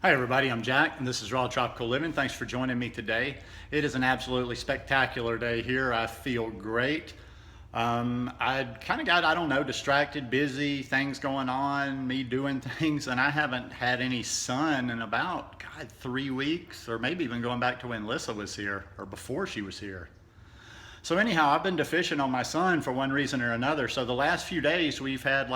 Hi everybody, I'm Jack and this is Raw Tropical Living. Thanks for joining me today. It is an absolutely spectacular day here. I feel great. I kind of got, I don't know, distracted, busy, things going on, me doing things, and I haven't had any sun in about, God, 3 weeks, or maybe even going back to when Lissa was here, or before she was here. So anyhow, I've been deficient on my sun for one reason or another. So the last few days we've had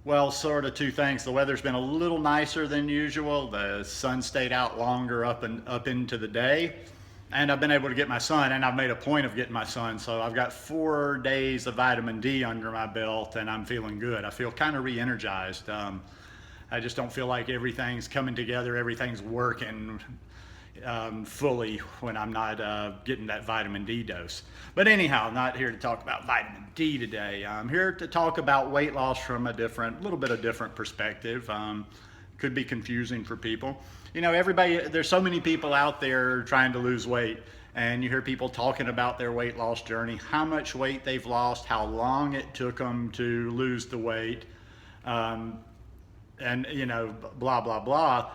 well, sort of two things. The weather's been a little nicer than usual. The sun stayed out longer up into the day, and I've been able to get my sun. And I've made a point of getting my sun. So I've got 4 days of vitamin D under my belt, and I'm feeling good. I feel kind of re-energized. I just don't feel like everything's coming together, everything's working fully when I'm not getting that vitamin D dose. But anyhow, I'm not here to talk about vitamin D today. I'm here to talk about weight loss from a little bit of different perspective. Could be confusing for people. You know, there's so many people out there trying to lose weight, and you hear people talking about their weight loss journey, how much weight they've lost, how long it took them to lose the weight, and you know, blah blah blah.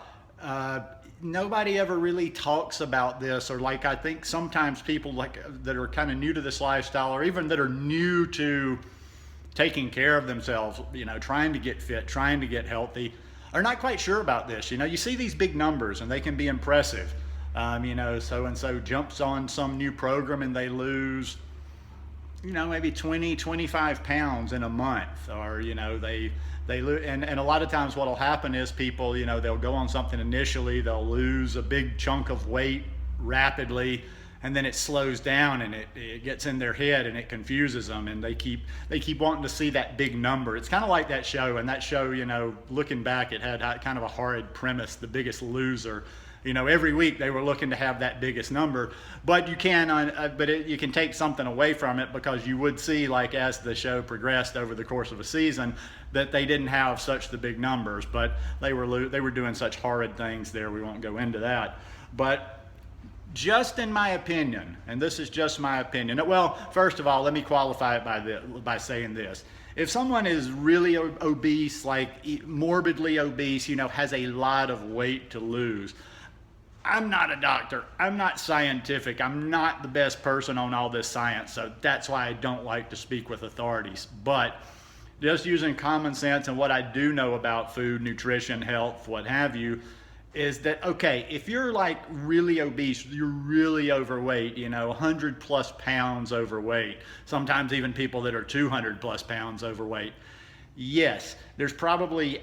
Nobody ever really talks about this, or like I think sometimes people like that are kind of new to this lifestyle, or even that are new to taking care of themselves, you know, trying to get fit, trying to get healthy, are not quite sure about this. You know, you see these big numbers and they can be impressive. You know, so and so jumps on some new program and they lose, you know, maybe 20, 25 pounds in a month, or, you know, they lose, and a lot of times what'll happen is people, you know, they'll go on something initially, they'll lose a big chunk of weight rapidly, and then it slows down and it gets in their head and it confuses them, and they keep wanting to see that big number. It's kind of like that show, and that show, you know, looking back, it had kind of a horrid premise, The Biggest Loser. You know, every week they were looking to have that biggest number, but you can take something away from it, because you would see, like, as the show progressed over the course of a season, that they didn't have such the big numbers, but they were doing such horrid things there. We won't go into that, but just in my opinion, and this is just my opinion. Well, first of all, let me qualify it by saying this. If someone is really obese, like morbidly obese, you know, has a lot of weight to lose, I'm not a doctor. I'm not scientific. I'm not the best person on all this science. So that's why I don't like to speak with authorities. But just using common sense and what I do know about food, nutrition, health, what have you, is that, okay, if you're like really obese, you're really overweight, you know, 100 plus pounds overweight, sometimes even people that are 200 plus pounds overweight, yes, there's probably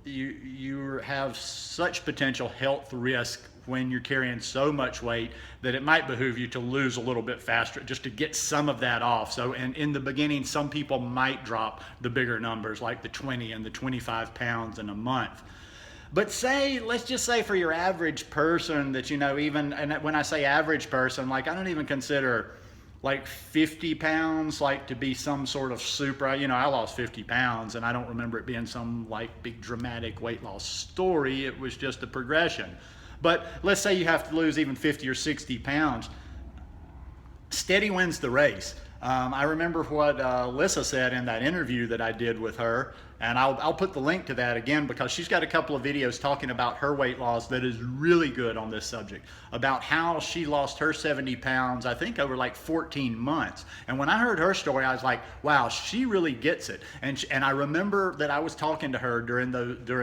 you have such potential health risk when you're carrying so much weight that it might behoove you to lose a little bit faster, just to get some of that off. So, and in the beginning, some people might drop the bigger numbers, like the 20 and the 25 pounds in a month. But let's just say for your average person that, you know, even, and when I say average person, like, I don't even consider like 50 pounds like to be some sort of super, you know, I lost 50 pounds and I don't remember it being some like big dramatic weight loss story. It was just a progression. But let's say you have to lose even 50 or 60 pounds. Steady wins the race. I remember what Lissa said in that interview that I did with her, and I'll put the link to that again, because she's got a couple of videos talking about her weight loss that is really good on this subject, about how she lost her 70 pounds, I think over like 14 months. And when I heard her story, I was like, wow, she really gets it. And I remember that I was talking to her during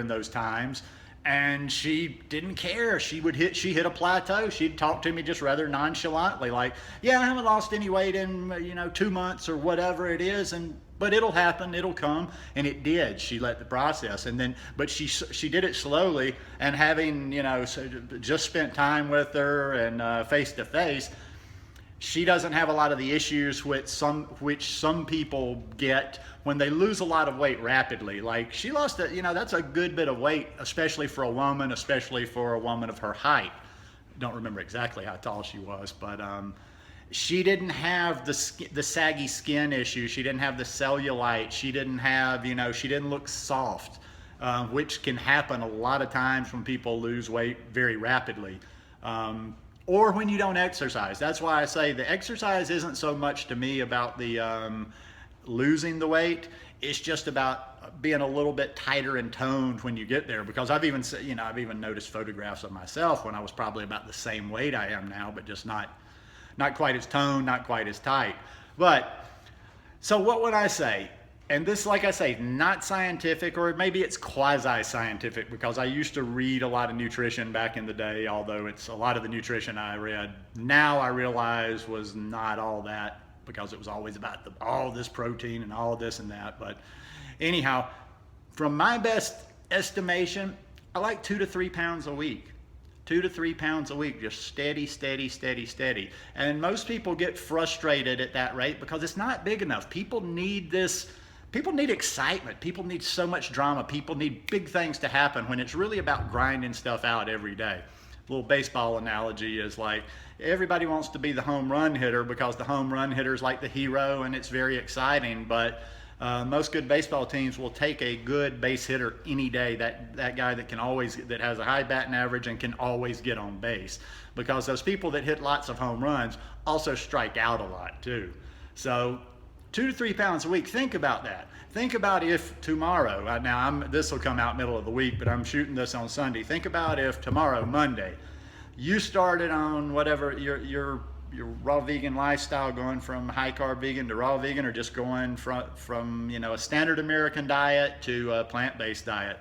those times, and she didn't care. She hit a plateau. She'd talk to me just rather nonchalantly, like, yeah, I haven't lost any weight in, you know, 2 months or whatever it is, but it'll happen, it'll come. And it did. She let the process, and then, but she did it slowly, and having, you know, just spent time with her and face to face, she doesn't have a lot of the issues which some people get when they lose a lot of weight rapidly. Like, she lost you know, that's a good bit of weight, especially for a woman of her height. Don't remember exactly how tall she was, but she didn't have the saggy skin issue. She didn't have the cellulite. She didn't have, you know, she didn't look soft, which can happen a lot of times when people lose weight very rapidly. Or when you don't exercise. That's why I say the exercise isn't so much to me about the losing the weight. It's just about being a little bit tighter and toned when you get there, because I've even noticed photographs of myself when I was probably about the same weight I am now, but just not quite as toned, not quite as tight. But so what would I say? And this, like I say, not scientific, or maybe it's quasi-scientific, because I used to read a lot of nutrition back in the day, although it's a lot of the nutrition I read now I realize was not all that, because it was always about all this protein and all this and that. But anyhow, from my best estimation, I like 2 to 3 pounds a week. 2 to 3 pounds a week, just steady, steady, steady, steady. And most people get frustrated at that rate because it's not big enough. People need this. People need excitement. People need so much drama. People need big things to happen when it's really about grinding stuff out every day. A little baseball analogy is like, everybody wants to be the home run hitter because the home run hitter is like the hero and it's very exciting, but most good baseball teams will take a good base hitter any day, that guy that has a high batting average and can always get on base, because those people that hit lots of home runs also strike out a lot too. So 2 to 3 pounds a week. Think about that. Think about if tomorrow, now this will come out middle of the week, but I'm shooting this on Sunday. Think about if tomorrow, Monday, you started on whatever your raw vegan lifestyle, going from high carb vegan to raw vegan, or just going from a standard American diet to a plant-based diet.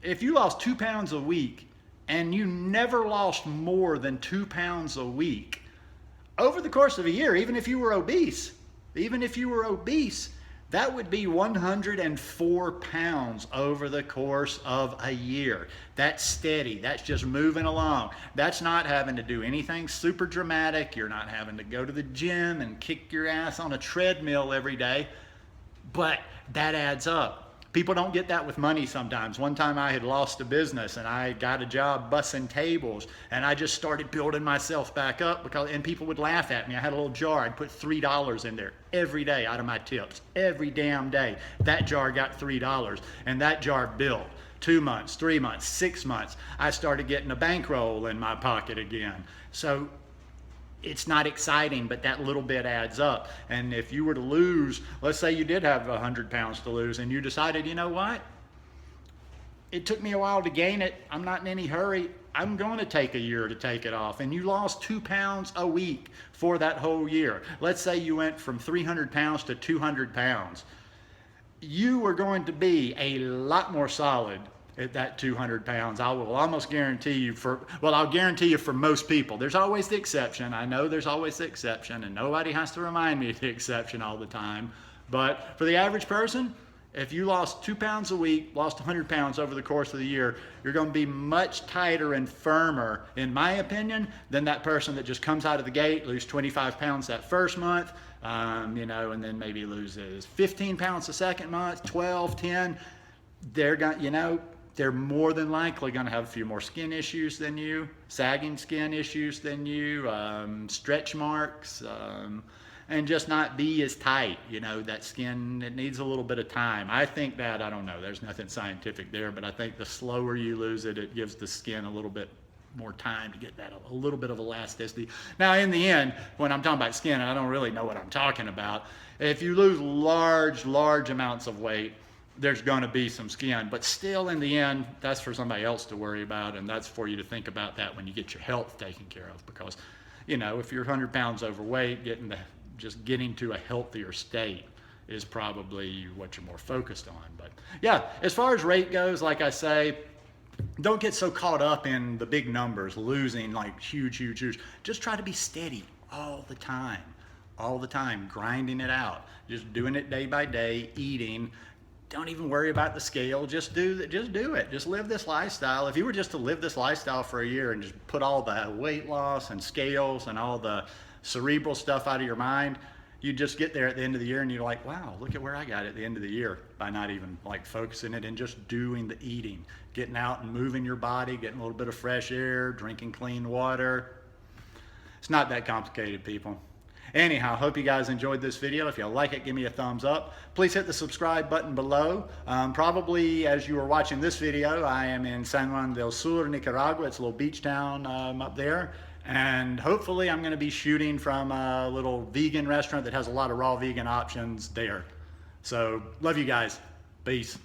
If you lost 2 pounds a week and you never lost more than 2 pounds a week over the course of a year, even if you were obese, that would be 104 pounds over the course of a year. That's steady. That's just moving along. That's not having to do anything super dramatic. You're not having to go to the gym and kick your ass on a treadmill every day. But that adds up. People don't get that with money sometimes. One time I had lost a business and I got a job bussing tables, and I just started building myself back up and people would laugh at me. I had a little jar. I'd put $3 in there every day out of my tips. Every damn day. That jar got $3, and that jar built. 2 months, 3 months, 6 months. I started getting a bankroll in my pocket again. So it's not exciting, but that little bit adds up. And if you were to lose, let's say you did have 100 pounds to lose, and you decided, you know what? It took me a while to gain it. I'm not in any hurry. I'm going to take a year to take it off. And you lost 2 pounds a week for that whole year. Let's say you went from 300 pounds to 200 pounds. You are going to be a lot more solid at that 200 pounds. I will almost guarantee you I'll guarantee you for most people. There's always the exception. I know there's always the exception, and nobody has to remind me of the exception all the time. But for the average person, if you lost 2 pounds a week, lost 100 pounds over the course of the year, you're going to be much tighter and firmer, in my opinion, than that person that just comes out of the gate, lose 25 pounds that first month, and then maybe loses 15 pounds the second month, 12, 10. They're more than likely going to have a few more skin issues than you, sagging skin issues than you, stretch marks, and just not be as tight. That skin, it needs a little bit of time. I think that, I don't know, there's nothing scientific there, but I think the slower you lose it, it gives the skin a little bit more time to get that a little bit of elasticity. Now, in the end, when I'm talking about skin, I don't really know what I'm talking about. If you lose large amounts of weight, there's going to be some skin, but still, in the end, that's for somebody else to worry about, and that's for you to think about that when you get your health taken care of. Because, if you're 100 pounds overweight, getting to a healthier state is probably what you're more focused on. But yeah, as far as rate goes, like I say, don't get so caught up in the big numbers, losing like huge. Just try to be steady all the time, grinding it out, just doing it day by day, eating. Don't even worry about the scale. Just do it. Just live this lifestyle. If you were just to live this lifestyle for a year and just put all the weight loss and scales and all the cerebral stuff out of your mind, you just get there at the end of the year and you're like, wow, look at where I got at the end of the year, by not even like focusing it and just doing the eating, getting out and moving your body, getting a little bit of fresh air, drinking clean water. It's not that complicated, people. Anyhow, hope you guys enjoyed this video. If you like it, give me a thumbs up. Please hit the subscribe button below. Probably as you are watching this video, I am in San Juan del Sur, Nicaragua. It's a little beach town up there. And hopefully I'm going to be shooting from a little vegan restaurant that has a lot of raw vegan options there. So, love you guys. Peace.